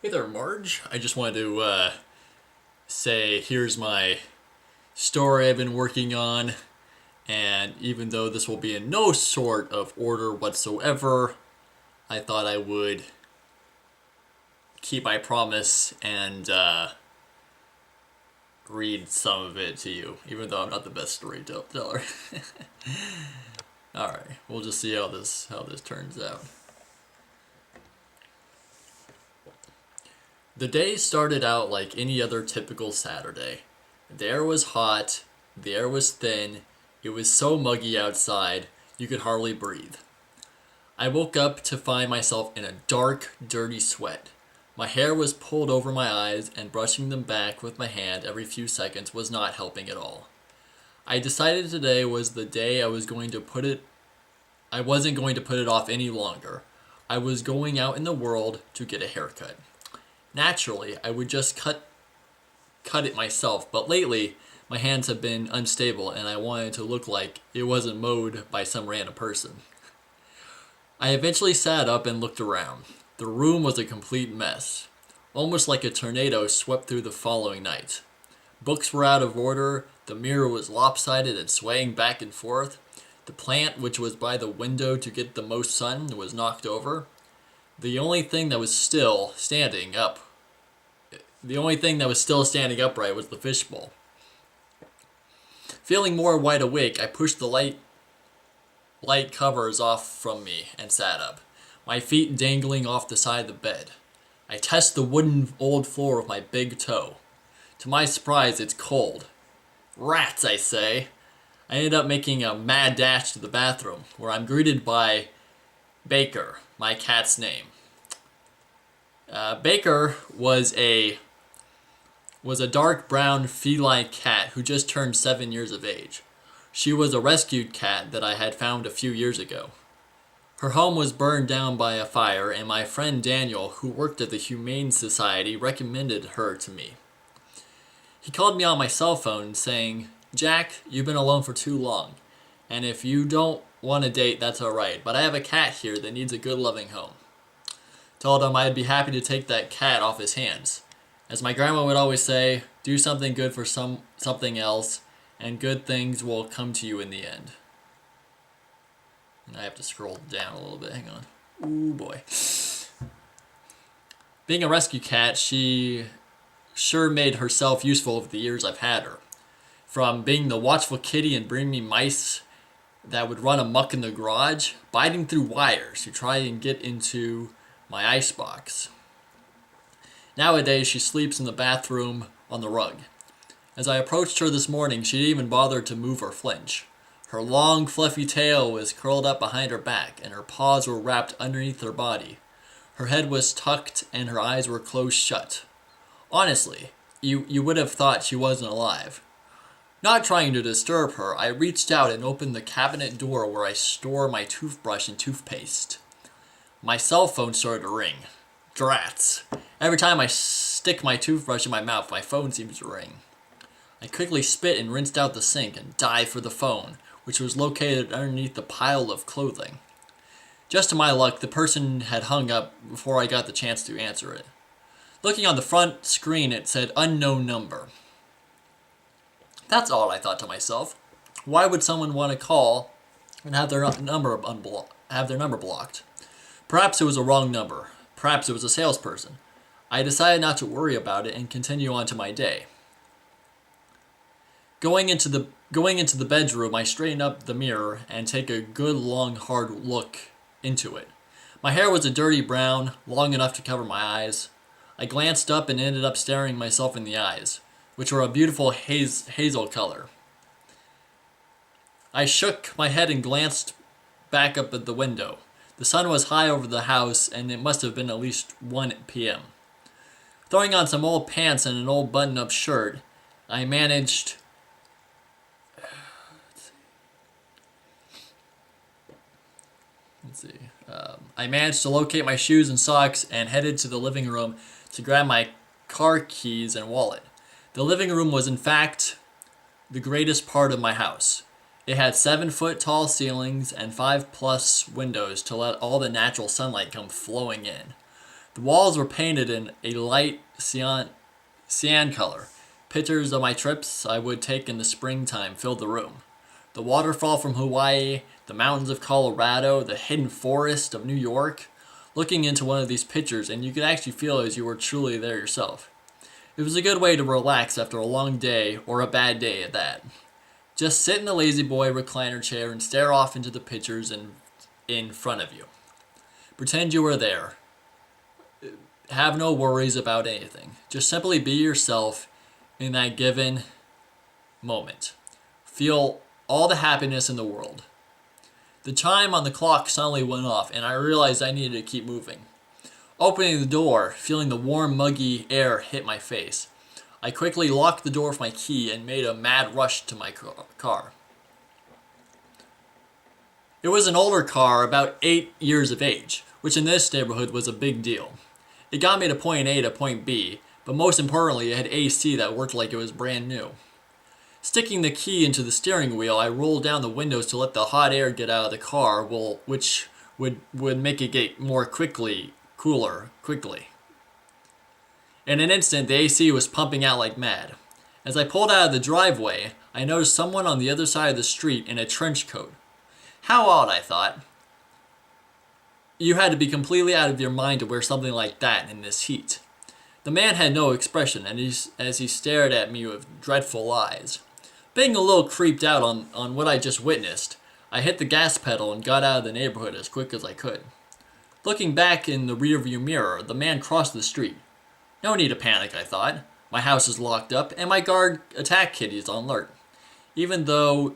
Hey there, Marge. I just wanted to say here's my story I've been working on, and even though this will be in no sort of order whatsoever, I thought I would keep my promise and read some of it to you, even though I'm not the best storyteller. All right, we'll just see how this turns out. The day started out like any other typical Saturday. The air was hot, the air was thin, it was so muggy outside, you could hardly breathe. I woke up to find myself in a dark, dirty sweat. My hair was pulled over my eyes, and brushing them back with my hand every few seconds was not helping at all. I decided today was the day I wasn't going to put it off any longer. I was going out in the world to get a haircut. Naturally, I would just cut it myself, but lately my hands have been unstable and I wanted to look like it wasn't mowed by some random person. I eventually sat up and looked around. The room was a complete mess, almost like a tornado swept through the following night. Books were out of order, the mirror was lopsided and swaying back and forth, the plant which was by the window to get the most sun was knocked over. The only thing that was still standing up the only thing that was still standing upright was the fishbowl. Feeling more wide awake, I pushed the light covers off from me and sat up, my feet dangling off the side of the bed. I test the wooden old floor with my big toe. To my surprise, it's cold. Rats, I say. I ended up making a mad dash to the bathroom, where I'm greeted by Baker, my cat's name. Baker was a dark brown feline cat who just turned 7 years of age. She was a rescued cat that I had found a few years ago. Her home was burned down by a fire, and my friend Daniel, who worked at the Humane Society, recommended her to me. He called me on my cell phone saying, "Jack, you've been alone for too long, and if you don't want a date, that's alright, but I have a cat here that needs a good loving home." Told him I'd be happy to take that cat off his hands. As my grandma would always say, do something good for something else, and good things will come to you in the end. And I have to scroll down a little bit, hang on. Ooh boy. Being a rescue cat, she sure made herself useful over the years I've had her. From being the watchful kitty and bringing me mice that would run amok in the garage, biting through wires to try and get into my icebox. Nowadays, she sleeps in the bathroom on the rug. As I approached her this morning, she didn't even bother to move or flinch. Her long, fluffy tail was curled up behind her back, and her paws were wrapped underneath her body. Her head was tucked, and her eyes were closed shut. Honestly, you would have thought she wasn't alive. Not trying to disturb her, I reached out and opened the cabinet door where I store my toothbrush and toothpaste. My cell phone started to ring. Drats. Every time I stick my toothbrush in my mouth, my phone seems to ring. I quickly spit and rinsed out the sink and dived for the phone, which was located underneath the pile of clothing. Just to my luck, the person had hung up before I got the chance to answer it. Looking on the front screen, it said unknown number. That's odd, I thought to myself. Why would someone want to call and have their number blocked? Perhaps it was a wrong number. Perhaps it was a salesperson. I decided not to worry about it and continue on to my day. Going into the bedroom, I straightened up the mirror and take a good long hard look into it. My hair was a dirty brown, long enough to cover my eyes. I glanced up and ended up staring myself in the eyes, which were a beautiful hazel color. I shook my head and glanced back up at the window. The sun was high over the house, and it must have been at least 1 p.m. Throwing on some old pants and an old button-up shirt, I managed... I managed to locate my shoes and socks and headed to the living room to grab my car keys and wallet. The living room was in fact the greatest part of my house. It had 7-foot tall ceilings and 5+ windows to let all the natural sunlight come flowing in. The walls were painted in a light cyan color. Pictures of my trips I would take in the springtime filled the room. The waterfall from Hawaii, the mountains of Colorado, the hidden forest of New York. Looking into one of these pictures, and you could actually feel as you were truly there yourself. It was a good way to relax after a long day, or a bad day at that. Just sit in the lazy boy recliner chair and stare off into the pictures in front of you. Pretend you were there. Have no worries about anything. Just simply be yourself in that given moment. Feel all the happiness in the world. The chime on the clock suddenly went off, and I realized I needed to keep moving. Opening the door, feeling the warm, muggy air hit my face, I quickly locked the door with my key and made a mad rush to my car. It was an older car, about 8 years of age, which in this neighborhood was a big deal. It got me to point A to point B, but most importantly, it had AC that worked like it was brand new. Sticking the key into the steering wheel, I rolled down the windows to let the hot air get out of the car, which would make it get cooler quickly. In an instant, the AC was pumping out like mad. As I pulled out of the driveway, I noticed someone on the other side of the street in a trench coat. How odd, I thought. You had to be completely out of your mind to wear something like that in this heat. The man had no expression, and as he stared at me with dreadful eyes. Being a little creeped out on what I just witnessed, I hit the gas pedal and got out of the neighborhood as quick as I could. Looking back in the rearview mirror, the man crossed the street. No need to panic, I thought. My house is locked up, and my guard attack kitty is on alert. Even though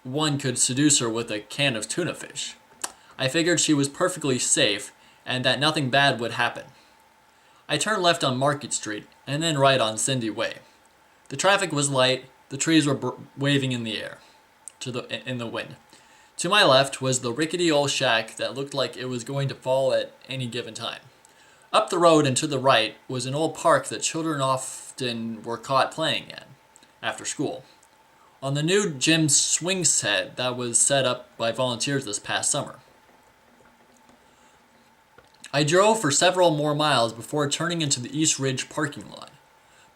one could seduce her with a can of tuna fish. I figured she was perfectly safe, and that nothing bad would happen. I turned left on Market Street, and then right on Cindy Way. The traffic was light, the trees were waving in the air, in the wind. To my left was the rickety old shack that looked like it was going to fall at any given time. Up the road and to the right was an old park that children often were caught playing at after school. On the new gym swing set that was set up by volunteers this past summer. I drove for several more miles before turning into the East Ridge parking lot.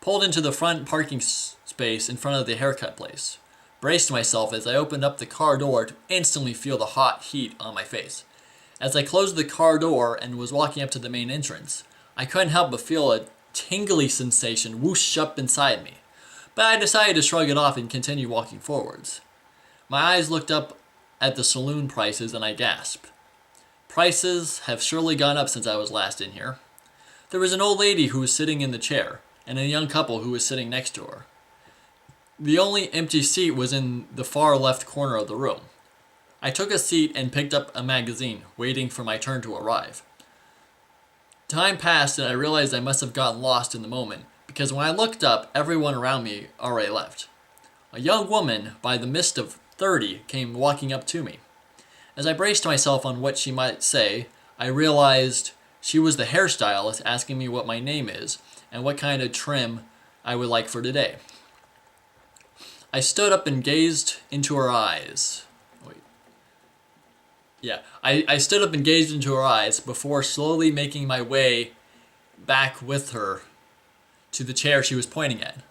Pulled into the front parking space in front of the haircut place. Braced myself as I opened up the car door to instantly feel the hot heat on my face. As I closed the car door and was walking up to the main entrance, I couldn't help but feel a tingly sensation whoosh up inside me. But I decided to shrug it off and continue walking forwards. My eyes looked up at the saloon prices and I gasped. Prices have surely gone up since I was last in here. There was an old lady who was sitting in the chair, and a young couple who was sitting next to her. The only empty seat was in the far left corner of the room. I took a seat and picked up a magazine, waiting for my turn to arrive. Time passed and I realized I must have gotten lost in the moment, because when I looked up, everyone around me already left. A young woman, by the mist of 30, came walking up to me. As I braced myself on what she might say, I realized she was the hairstylist asking me what my name is and what kind of trim I would like for today. I stood up and gazed into her eyes. I stood up and gazed into her eyes before slowly making my way back with her to the chair she was pointing at.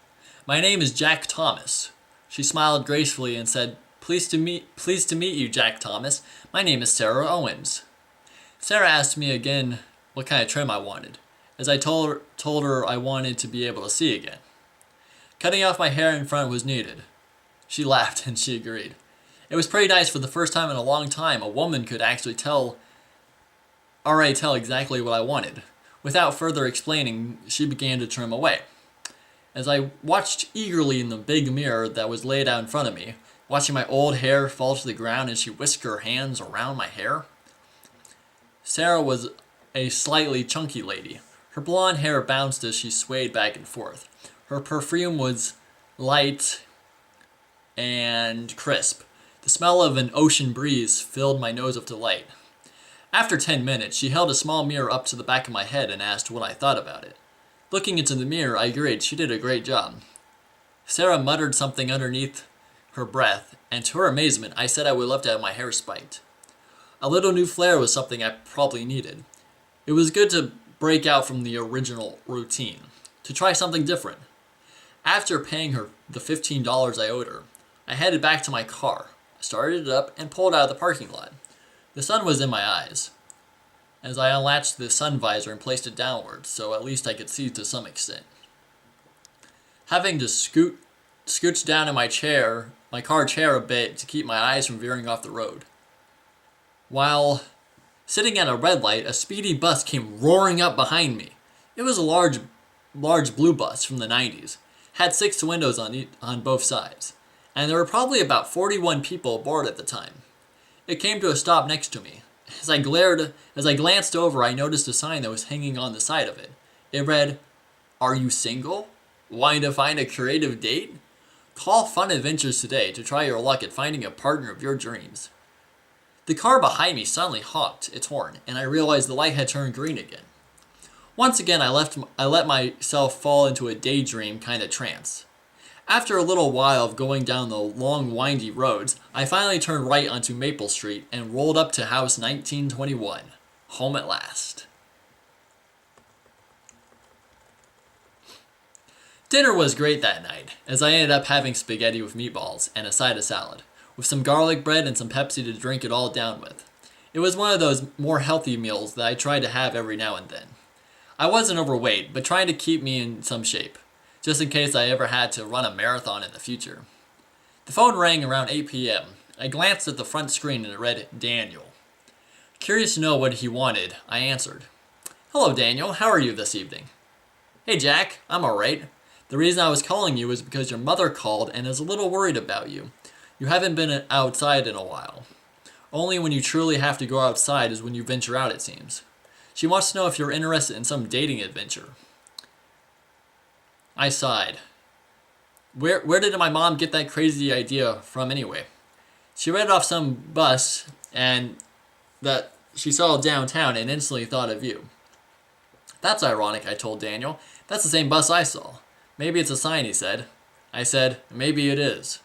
My name is Jack Thomas. She smiled gracefully and said, Pleased to meet you, Jack Thomas. My name is Sarah Owens. Sarah asked me again what kind of trim I wanted, as I told her I wanted to be able to see again. Cutting off my hair in front was needed. She laughed and she agreed. It was pretty nice. For the first time in a long time, a woman could actually already tell exactly what I wanted. Without further explaining, she began to trim away. As I watched eagerly in the big mirror that was laid out in front of me, watching my old hair fall to the ground as she whisked her hands around my hair. Sarah was a slightly chunky lady. Her blonde hair bounced as she swayed back and forth. Her perfume was light and crisp. The smell of an ocean breeze filled my nose with delight. After 10 minutes, she held a small mirror up to the back of my head and asked what I thought about it. Looking into the mirror, I agreed she did a great job. Sarah muttered something underneath her breath, and to her amazement, I said I would love to have my hair spiked. A little new flair was something I probably needed. It was good to break out from the original routine, to try something different. After paying her the $15 I owed her, I headed back to my car, started it up, and pulled out of the parking lot. The sun was in my eyes, as I unlatched the sun visor and placed it downward, so at least I could see to some extent. Having to scooch down in my car chair a bit to keep my eyes from veering off the road. While sitting at a red light, a speedy bus came roaring up behind me. It was a large blue bus from the 90s, had 6 windows on both sides, and there were probably about 41 people aboard at the time. It came to a stop next to me. As I glanced over, I noticed a sign that was hanging on the side of it. It read, "Are you single? Wanting to find a creative date? Call Fun Adventures today to try your luck at finding a partner of your dreams." The car behind me suddenly honked its horn, and I realized the light had turned green again. Once again, I let myself fall into a daydream kind of trance. After a little while of going down the long, windy roads, I finally turned right onto Maple Street and rolled up to house 1921. Home at last. Dinner was great that night, as I ended up having spaghetti with meatballs and a side of salad, with some garlic bread and some Pepsi to drink it all down with. It was one of those more healthy meals that I try to have every now and then. I wasn't overweight, but trying to keep me in some shape, just in case I ever had to run a marathon in the future. The phone rang around 8 p.m. I glanced at the front screen and it read Daniel. Curious to know what he wanted, I answered. "Hello, Daniel. How are you this evening?" "Hey, Jack. I'm alright. The reason I was calling you is because your mother called and is a little worried about you. You haven't been outside in a while. Only when you truly have to go outside is when you venture out, it seems. She wants to know if you're interested in some dating adventure." I sighed. Where did my mom get that crazy idea from anyway? She read off some bus and that she saw downtown and instantly thought of you. "That's ironic," I told Daniel. "That's the same bus I saw. Maybe it's a sign," he said. I said, "Maybe it is."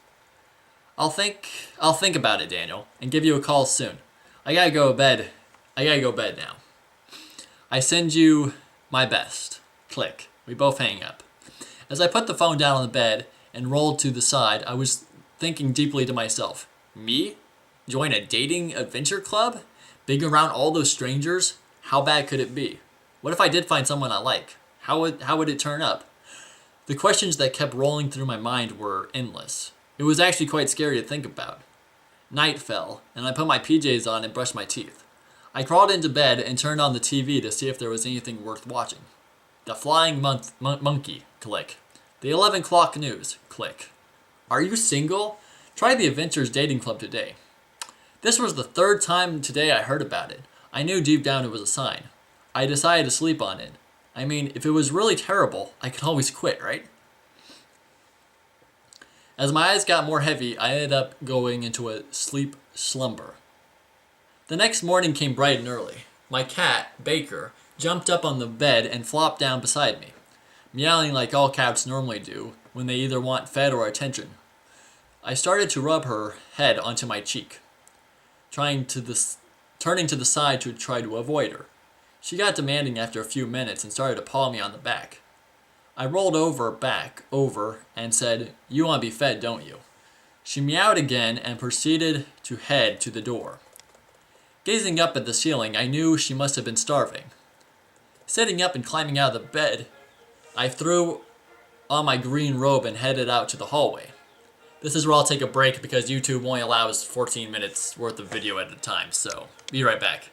I'll think about it, Daniel, and give you a call soon. I gotta go to bed now. I send you my best. Click. We both hang up. As I put the phone down on the bed and rolled to the side, I was thinking deeply to myself, me? Join a dating adventure club? Being around all those strangers? How bad could it be? What if I did find someone I like? How would it turn up? The questions that kept rolling through my mind were endless. It was actually quite scary to think about. Night fell, and I put my PJs on and brushed my teeth. I crawled into bed and turned on the TV to see if there was anything worth watching. The Flying Monkey, click. The 11 o'clock news, click. Are you single? Try the Adventures Dating Club today. This was the 3rd time today I heard about it. I knew deep down it was a sign. I decided to sleep on it. I mean, if it was really terrible, I could always quit, right? As my eyes got more heavy, I ended up going into a sleep slumber. The next morning came bright and early. My cat, Baker, jumped up on the bed and flopped down beside me, meowing like all cats normally do when they either want fed or attention. I started to rub her head onto my cheek, turning to the side to try to avoid her. She got demanding after a few minutes and started to paw me on the back. I rolled back over, and said, "You want to be fed, don't you?" She meowed again and proceeded to head to the door. Gazing up at the ceiling, I knew she must have been starving. Sitting up and climbing out of the bed, I threw on my green robe and headed out to the hallway. This is where I'll take a break because YouTube only allows 14 minutes worth of video at a time, so be right back.